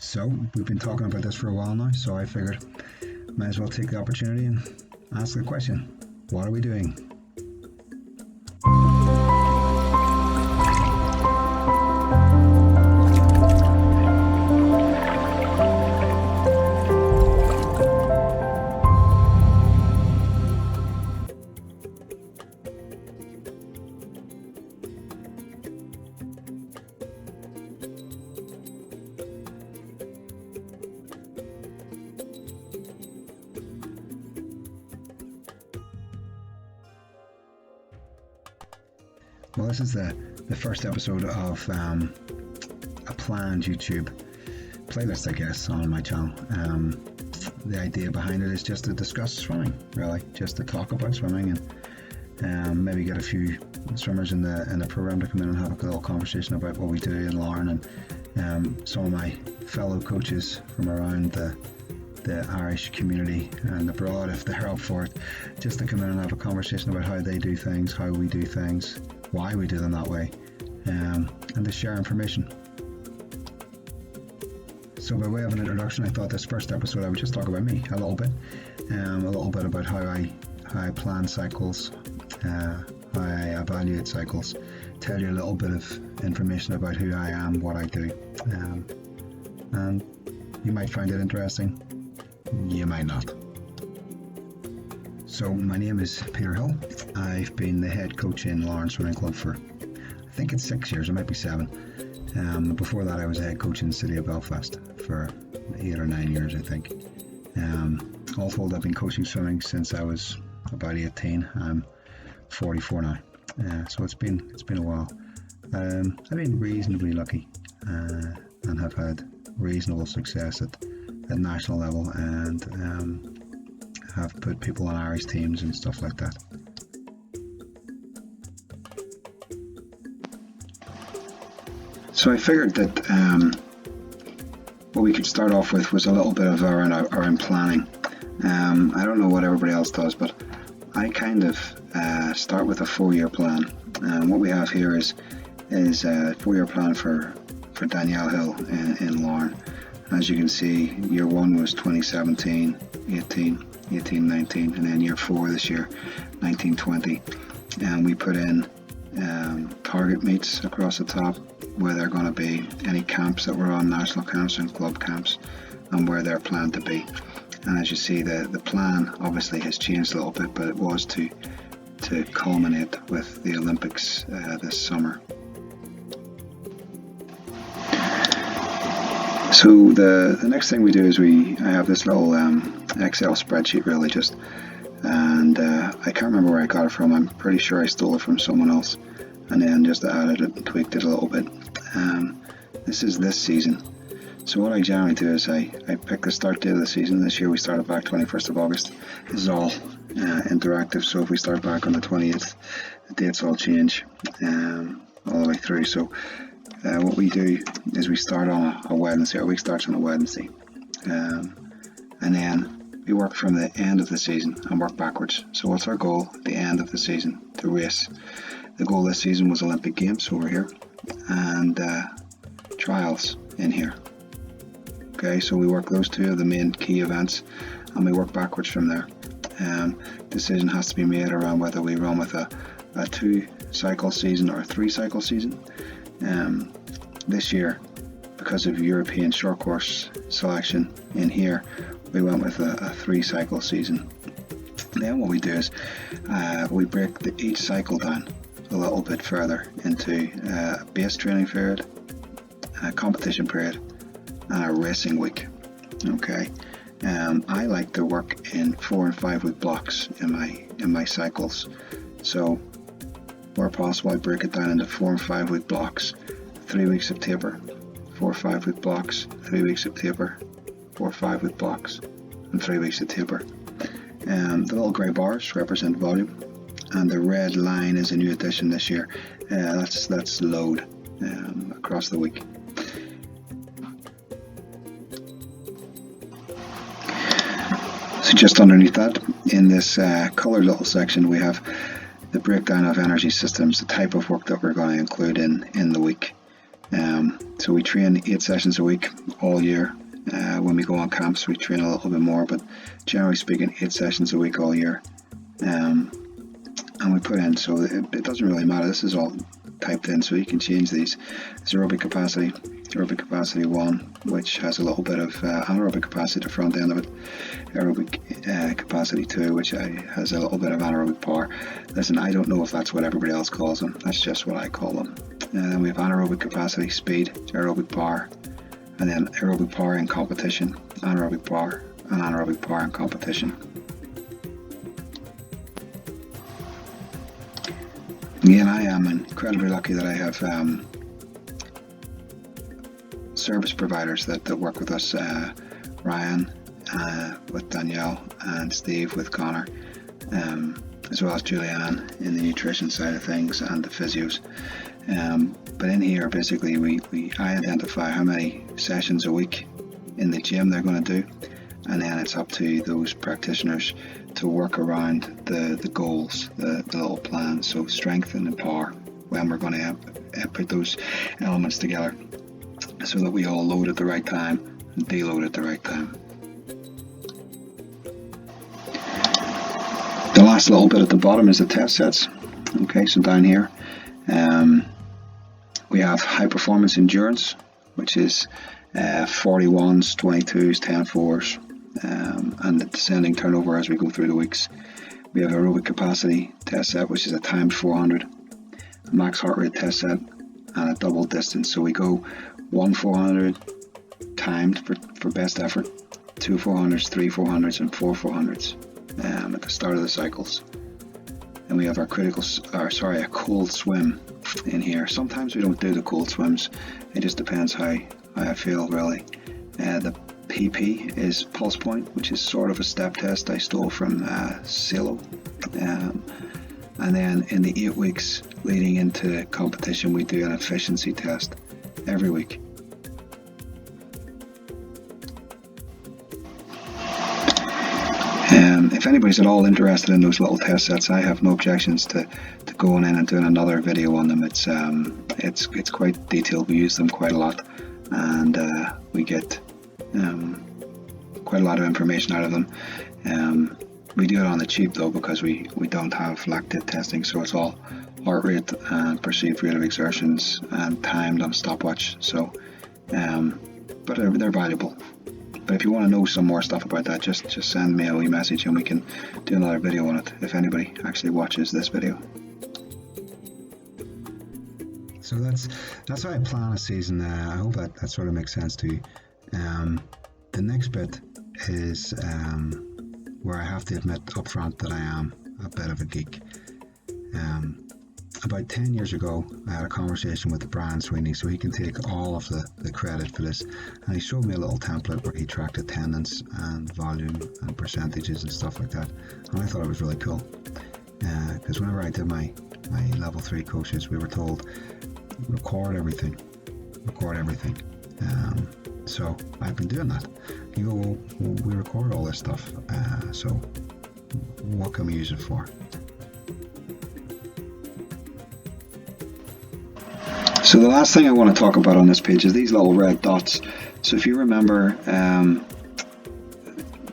So we've been talking about this for a while now, so I figured might as well take the opportunity and ask the question, what are we doing? Well, this is the first episode of a planned YouTube playlist, I guess, on my channel. The idea behind it is just to discuss swimming, really, just to talk about swimming and maybe get a few swimmers in the program to come in and have a little conversation about what we do in Larne and some of my fellow coaches from around the Irish community and abroad, if they're up for it, just to come in and have a conversation about how they do things, how we do things, why we do them that way, and to share information. So by way of an introduction, I thought this first episode I would just talk about me a little bit about how I plan cycles, how I evaluate cycles, tell you a little bit of information about who I am, what I do, and you might find it interesting, you might not. So my name is Pierre Hill. I've been the head coach in Larne Swimming Club for, I think it's 6 years, it might be 7. Before that I was a head coach in the city of Belfast for 8 or 9 years, I think. All told, I've been coaching swimming since I was about 18. I'm 44 now, so it's been a while. I've been reasonably lucky and have had reasonable success at national level, and have put people on Irish teams and stuff like that. So I figured that what we could start off with was a little bit of our own planning. I don't know what everybody else does, but I kind of start with a 4-year plan. What we have here is a 4-year plan for Danielle Hill in Larne. As you can see, year 1 was 2017, 18, 19, and then year 4 this year, 19, 20. And we put in target meets across the top, where they're going to be, any camps that were on, national camps and club camps, and where they're planned to be. And as you see, the plan obviously has changed a little bit, but it was to culminate with the Olympics this summer. So the next thing we do is I have this little Excel spreadsheet, really, and I can't remember where I got it from. I'm pretty sure I stole it from someone else, and then just added it and tweaked it a little bit. This is this season. So what I generally do is I pick the start date of the season. This year we started back 21st of August. This is all interactive, so if we start back on the 20th, the dates all change all the way through. So what we do is we start on a Wednesday. Our week starts on a Wednesday, and then we work from the end of the season and work backwards. So what's our goal at the end of the season? To race. The goal this season was Olympic Games over here, and trials in here. Okay, so we work those two of the main key events, and we work backwards from there. Decision has to be made around whether we run with a 2-cycle season or a 3-cycle season. This year, because of European short course selection in here, we went with a 3-cycle season. Then what we do is we break each cycle down a little bit further into a base training period, a competition period, and a racing week. Okay, I like to work in 4 and 5 week blocks in my cycles. So where possible, I break it down into 4 and 5 week blocks, 3 weeks of taper, 4 or 5 week blocks, 3 weeks of taper, 4 or 5 week blocks, and 3 weeks of taper. The little grey bars represent volume, and the red line is a new addition this year. That's load across the week. So just underneath that, in this coloured little section, we have the breakdown of energy systems, the type of work that we're going to include in the week. So we train 8 sessions a week all year. When we go on camps, we train a little bit more, but generally speaking, 8 sessions a week all year. And we put in, so it doesn't really matter. This is all typed in, so you can change these. It's aerobic capacity 1, which has a little bit of anaerobic capacity at the front end of it. Aerobic capacity 2, which has a little bit of anaerobic power. Listen, I don't know if that's what everybody else calls them. That's just what I call them. And then we have anaerobic capacity, speed, aerobic power, and then aerobic power in competition, anaerobic power, and anaerobic power in competition. Again, I am incredibly lucky that I have service providers that work with us. Ryan with Danielle, and Steve with Connor, as well as Julianne in the nutrition side of things and the physios. But in here, basically, I identify how many sessions a week in the gym they're going to do, and then it's up to those practitioners to work around the goals, the little plan. So strength and power, when we're going to put those elements together so that we all load at the right time and deload at the right time. The last little bit at the bottom is the test sets. Okay, so down here we have high performance endurance, which is 41s, 22s, 10-4s, and the descending turnover as we go through the weeks. We have aerobic capacity test set, which is a timed 400, a max heart rate test set, and a double distance. So we go 1 400 timed for best effort, 2 400s, 3 400s, and 4 400s at the start of the cycles. And we have our a cold swim in here. Sometimes we don't do the cold swims. It just depends how I feel, really. The PP is pulse point, which is sort of a step test I stole from Silo. And then in the 8 weeks leading into competition, we do an efficiency test every week. If anybody's at all interested in those little test sets, I have no objections to going in and doing another video on them. It's quite detailed. We use them quite a lot, and we get quite a lot of information out of them. We do it on the cheap though, because we don't have lactate testing, so it's all heart rate and perceived rate of exertions and timed on stopwatch. So, but they're valuable. But if you want to know some more stuff about that, just send me a wee message and we can do another video on it, if anybody actually watches this video. So that's how I plan a season. I hope that sort of makes sense to you. The next bit is where I have to admit up front that I am a bit of a geek. About 10 years ago, I had a conversation with Brian Sweeney, so he can take all of the credit for this, and he showed me a little template where he tracked attendance and volume and percentages and stuff like that, and I thought it was really cool, because whenever I did my level 3 coaches, we were told record everything. So I've been doing that. You go, well, we record all this stuff, so what can we use it for? So the last thing I want to talk about on this page is these little red dots. So if you remember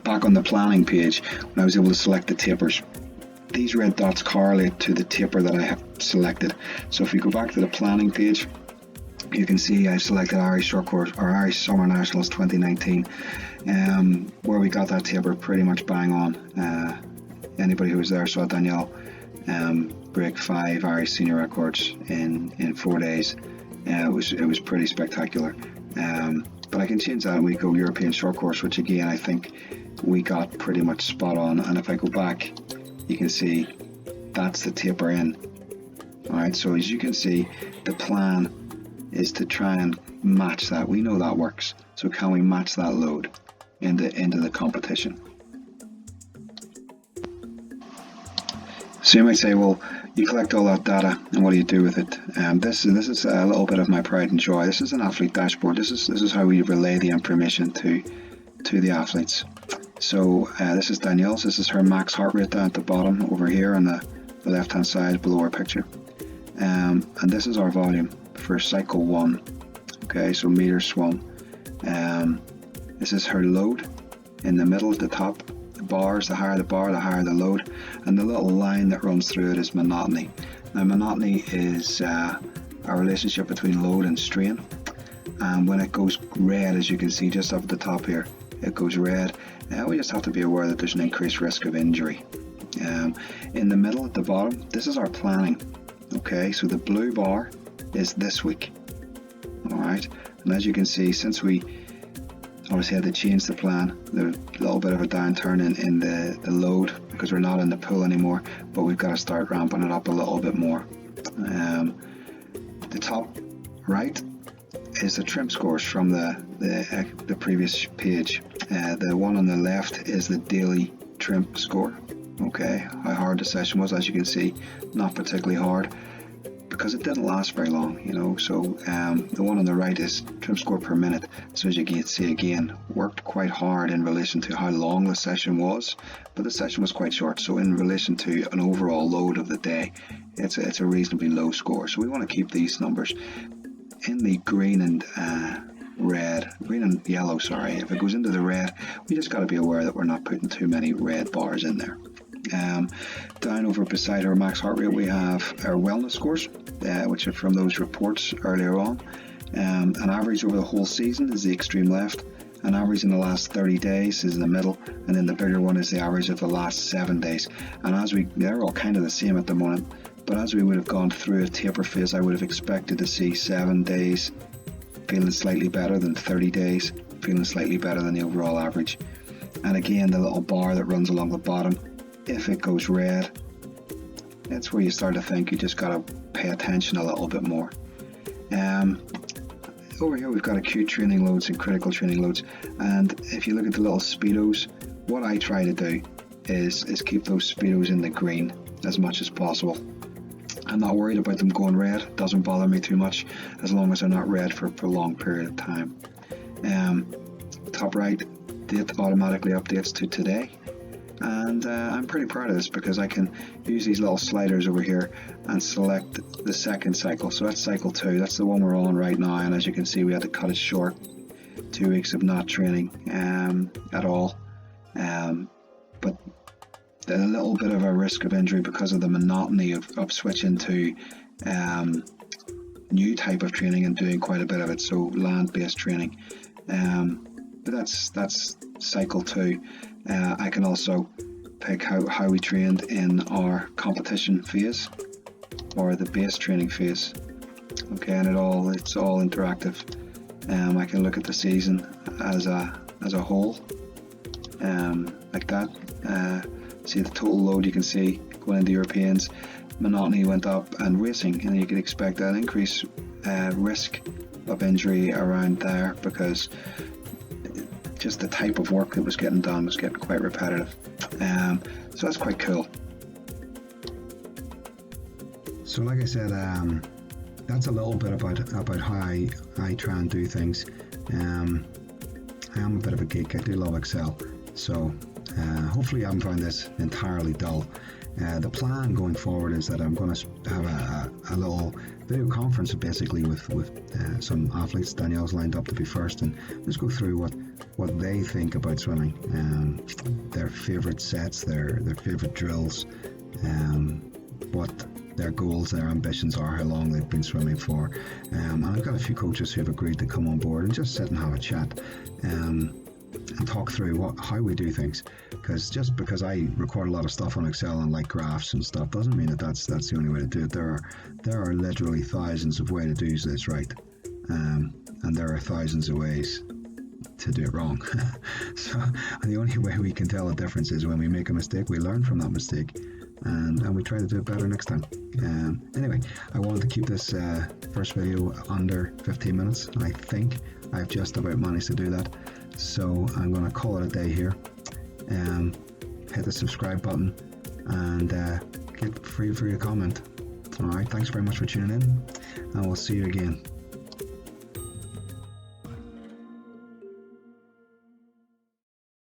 back on the planning page, when I was able to select the tapers, these red dots correlate to the taper that I have selected. So if you go back to the planning page, you can see I selected Irish Short Course or Irish Summer Nationals 2019, where we got that taper pretty much bang on. Anybody who was there saw Danielle break 5 Irish senior records in 4 days. It was pretty spectacular. But I can change that and we go European Short Course, which again I think we got pretty much spot on. And if I go back, you can see that's the taper in. Alright, so as you can see, the plan is to try and match that. We know that works. So can we match that load into the competition? So you might say, well, you collect all that data and what do you do with it? This is a little bit of my pride and joy. This is an athlete dashboard. This is how we relay the information to the athletes. So this is Danielle's. This is her max heart rate down at the bottom over here on the left hand side below our picture. And this is our volume for cycle 1 Okay, so meters swum. This is her load in the middle at the top. The bars, the higher the bar, the higher the load. And the little line that runs through it is monotony. Now, monotony is a relationship between load and strain. And when it goes red, as you can see just up at the top here, it goes red. We just have to be aware that there's an increased risk of injury. In the middle at the bottom, this is our planning. Okay, so the blue bar is this week. Alright, and as you can see, since we obviously had to change the plan, there's a little bit of a downturn in the load because we're not in the pool anymore, but we've got to start ramping it up a little bit more. The top right is the trim scores from the previous page. The one on the left is the daily trim score. Okay, how hard the session was. As you can see, not particularly hard because it didn't last very long, you know. So the one on the right is trim score per minute. So as you can see again, worked quite hard in relation to how long the session was, but the session was quite short. So in relation to an overall load of the day, it's a reasonably low score. So we want to keep these numbers in the green and yellow, sorry. If it goes into the red, we just got to be aware that we're not putting too many red bars in there. Down over beside our max heart rate, we have our wellness scores, which are from those reports earlier on. An average over the whole season is the extreme left. An average in the last 30 days is in the middle, and then the bigger one is the average of the last 7 days. And they're all kind of the same at the moment. But as we would have gone through a taper phase, I would have expected to see 7 days feeling slightly better than 30 days, feeling slightly better than the overall average. And again, the little bar that runs along the bottom, if it goes red, that's where you start to think you just got to pay attention a little bit more. Over here we've got acute training loads and critical training loads, and if you look at the little speedos, what I try to do is keep those speedos in the green as much as possible. I'm not worried about them going red. It doesn't bother me too much as long as they're not red for a prolonged period of time. Top right, date automatically updates to today, and I'm pretty proud of this because I can use these little sliders over here and select the second cycle. So that's cycle 2, that's the one we're on right now, and as you can see we had to cut it short. 2 weeks of not training at all, but a little bit of a risk of injury because of the monotony of switching to new type of training and doing quite a bit of it, so land-based training. But that's cycle 2. I can also pick how we trained in our competition phase or the base training phase. Okay, and it's all interactive. I can look at the season as a whole, like that. See the total load, you can see going into Europeans, monotony went up, and racing, and you could expect an increased risk of injury around there because just the type of work that was getting done was getting quite repetitive. So that's quite cool. So like I said, that's a little bit about how I try and do things. I am a bit of a geek. I do love Excel, so hopefully you haven't found this entirely dull. The plan going forward is that I'm going to have a little video conference basically with some athletes. Danielle's lined up to be first, and let's go through what they think about swimming, their favourite sets, their favourite drills, what their goals, their ambitions are, how long they've been swimming for. And I've got a few coaches who have agreed to come on board and just sit and have a chat and talk through how we do things, because just because I record a lot of stuff on Excel and like graphs and stuff doesn't mean that's the only way to do it. There are literally thousands of ways to do this right, and there are thousands of ways to do it wrong. So the only way we can tell the difference is when we make a mistake, we learn from that mistake, and we try to do it better next time. Anyway, I wanted to keep this first video under 15 minutes. I think I've just about managed to do that. So I'm going to call it a day here. Hit the subscribe button and get free for your comment. Alright, thanks very much for tuning in, and we'll see you again.